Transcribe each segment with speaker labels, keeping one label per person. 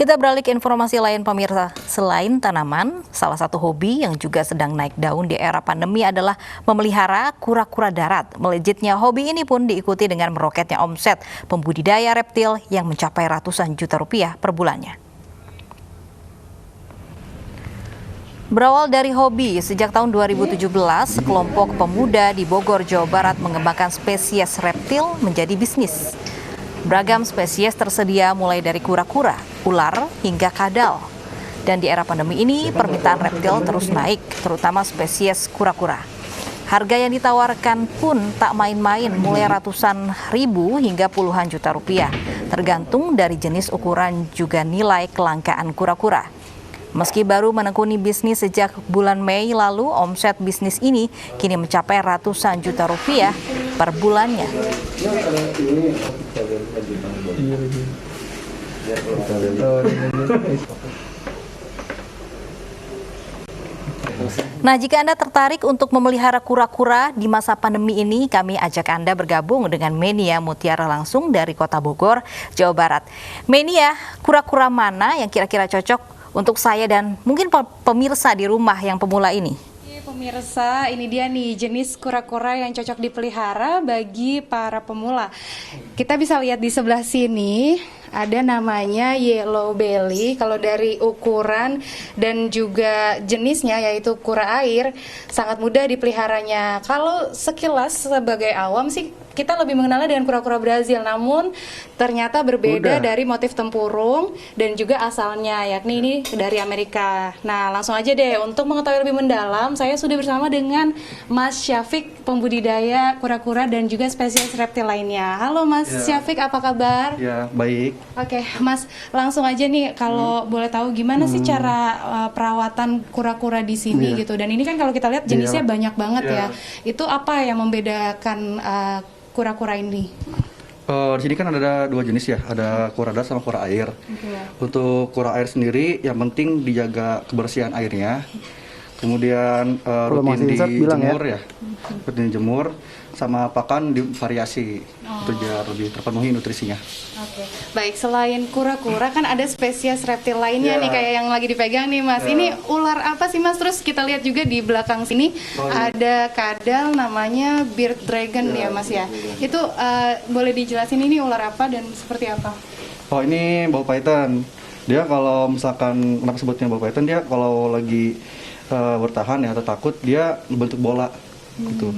Speaker 1: Kita beralih ke informasi lain pemirsa. Selain tanaman, salah satu hobi yang juga sedang naik daun di era pandemi adalah memelihara kura-kura darat. Melejitnya hobi ini pun diikuti dengan meroketnya omset pembudidaya reptil yang mencapai ratusan juta rupiah per bulannya. Berawal dari hobi, sejak tahun 2017, sekelompok pemuda di Bogor, Jawa Barat mengembangkan spesies reptil menjadi bisnis. Beragam spesies tersedia mulai dari kura-kura, ular, hingga kadal. Dan di era pandemi ini, permintaan reptil terus naik, terutama spesies kura-kura. Harga yang ditawarkan pun tak main-main, mulai ratusan ribu hingga puluhan juta rupiah, tergantung dari jenis, ukuran, juga nilai kelangkaan kura-kura. Meski baru menekuni bisnis sejak bulan Mei lalu, omset bisnis ini kini mencapai ratusan juta rupiah per bulannya. Nah, jika Anda tertarik untuk memelihara kura-kura di masa pandemi ini, kami ajak Anda bergabung dengan Menia Mutiara langsung dari Kota Bogor, Jawa Barat. Menia, kura-kura mana yang kira-kira cocok untuk saya dan mungkin pemirsa di rumah yang pemula ini?
Speaker 2: Pemirsa, ini dia nih jenis kura-kura yang cocok dipelihara bagi para pemula. Kita bisa lihat di sebelah sini, ada namanya yellow belly. Kalau dari ukuran dan juga jenisnya, yaitu kura air, sangat mudah dipeliharanya. Kalau sekilas sebagai awam sih, kita lebih mengenalnya dengan kura-kura Brazil, namun ternyata berbeda dari motif tempurung dan juga asalnya, yakni ini dari Amerika. Nah, langsung aja deh, untuk mengetahui lebih mendalam, saya sudah bersama dengan Mas Syafiq, pembudidaya kura-kura dan juga spesies reptil lainnya. Halo Mas Syafiq, apa kabar?
Speaker 3: Ya, baik.
Speaker 2: Oke, Mas, langsung aja nih, kalau boleh tahu gimana sih cara perawatan kura-kura di sini gitu? Dan ini kan kalau kita lihat jenisnya banyak banget ya. Itu apa yang membedakan kura-kura ini?
Speaker 3: Di sini kan ada dua jenis ya, ada kura darat sama kura air. Untuk kura air sendiri, yang penting dijaga kebersihan airnya. Kemudian rutin dijemur ya, rutin dijemur, sama pakan divariasi, itu biar lebih terpenuhi nutrisinya.
Speaker 2: Oke. Baik, selain kura-kura kan ada spesies reptil lainnya nih, kayak yang lagi dipegang nih Mas. Ini ular apa sih Mas? Terus kita lihat juga di belakang sini ada kadal namanya beard dragon ya Mas ya. Itu boleh dijelasin ini ular apa dan seperti apa?
Speaker 3: Oh, ini bau python. Dia kalau misalkan, kenapa sebutnya bau python, dia kalau lagi bertahan ya atau takut, dia bentuk bola gitu.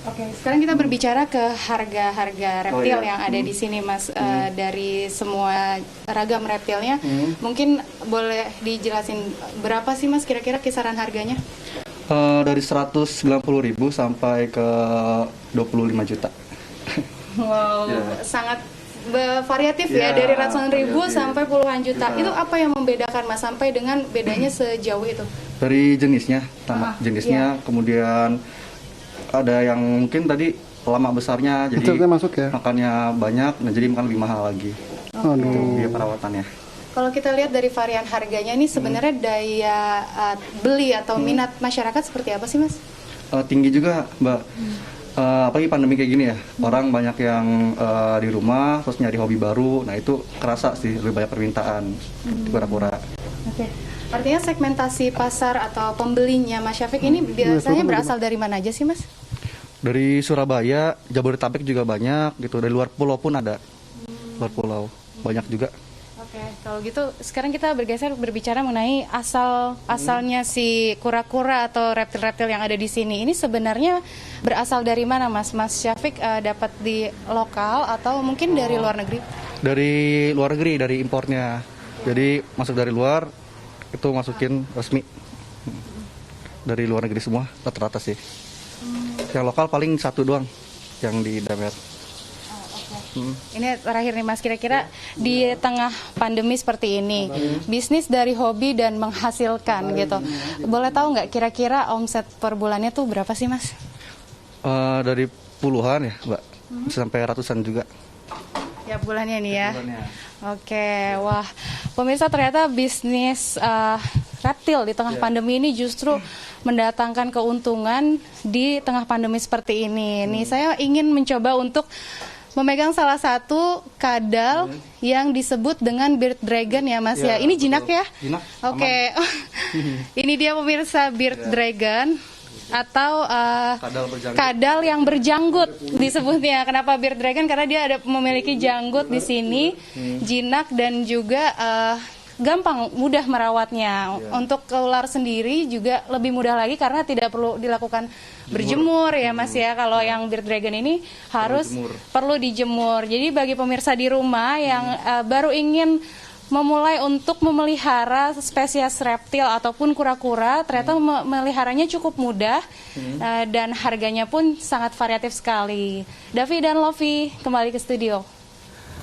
Speaker 2: Oke, sekarang kita berbicara ke harga-harga reptil yang ada di sini Mas. Dari semua ragam reptilnya, mungkin boleh dijelasin berapa sih Mas kira-kira kisaran harganya?
Speaker 3: Dari 190.000 sampai ke 25 juta.
Speaker 2: Wow, sangat variatif ya, dari ratusan ribu sampai puluhan juta. Itu apa yang membedakan Mas sampai dengan bedanya sejauh itu?
Speaker 3: Dari jenisnya, jenisnya, kemudian ada yang mungkin tadi lama besarnya, jadi
Speaker 4: masuk ya?
Speaker 3: makannya banyak, nah jadi makan lebih mahal lagi. Itu dia perawatannya.
Speaker 2: Kalau kita lihat dari varian harganya ini sebenarnya daya beli atau minat masyarakat seperti apa sih Mas?
Speaker 3: Tinggi juga Mbak. Apalagi pandemi kayak gini ya, orang banyak yang di rumah terus nyari hobi baru, nah itu kerasa sih lebih banyak permintaan di kura-kura.
Speaker 2: Oke. Artinya segmentasi pasar atau pembelinya Mas Syafiq ini biasanya berasal dari mana aja sih Mas?
Speaker 3: Dari Surabaya, Jabodetabek juga banyak gitu, dari luar pulau pun ada. Luar pulau banyak juga.
Speaker 2: Oke, kalau gitu sekarang kita bergeser berbicara mengenai asalnya si kura-kura atau reptil-reptil yang ada di sini. Ini sebenarnya berasal dari mana Mas? Mas Syafiq dapat di lokal atau mungkin dari luar negeri?
Speaker 3: Dari luar negeri, dari impornya. Jadi masuk dari luar, itu masukin resmi. Dari luar negeri semua, rata-rata sih. Yang lokal paling satu doang, yang di Damer.
Speaker 2: Ini terakhir nih Mas, kira-kira di tengah pandemi seperti ini, bisnis dari hobi dan menghasilkan gitu, boleh tahu nggak kira-kira omset per bulannya tuh berapa sih Mas?
Speaker 3: Dari puluhan ya Mbak, sampai ratusan juga.
Speaker 2: Ya bulannya nih ya. Oke, wah pemirsa, ternyata bisnis reptil di tengah pandemi ini justru mendatangkan keuntungan di tengah pandemi seperti ini. Nih saya ingin mencoba untuk memegang salah satu kadal yang disebut dengan beard dragon ya Mas ya. Ini jinak ya?
Speaker 3: Jinak.
Speaker 2: Oke. Ini dia pemirsa beard dragon atau kadal yang berjanggut disebutnya. Kenapa beard dragon? Karena dia memiliki janggut di sini, jinak dan juga gampang, mudah merawatnya. Untuk ular sendiri juga lebih mudah lagi karena tidak perlu dilakukan berjemur ya Mas ya. Kalau yang beard dragon ini harus perlu dijemur. Jadi bagi pemirsa di rumah yang baru ingin memulai untuk memelihara spesies reptil ataupun kura-kura, ternyata memeliharanya cukup mudah dan harganya pun sangat variatif sekali. Davi dan Lovi kembali ke studio.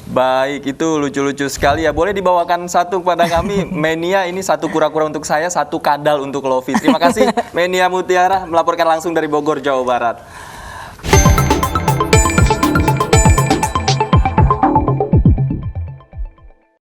Speaker 4: Baik, itu lucu-lucu sekali ya. Boleh dibawakan satu kepada kami, Menia, ini satu kura-kura untuk saya, satu kadal untuk Lovi. Terima kasih Menia Mutiara melaporkan langsung dari Bogor, Jawa Barat.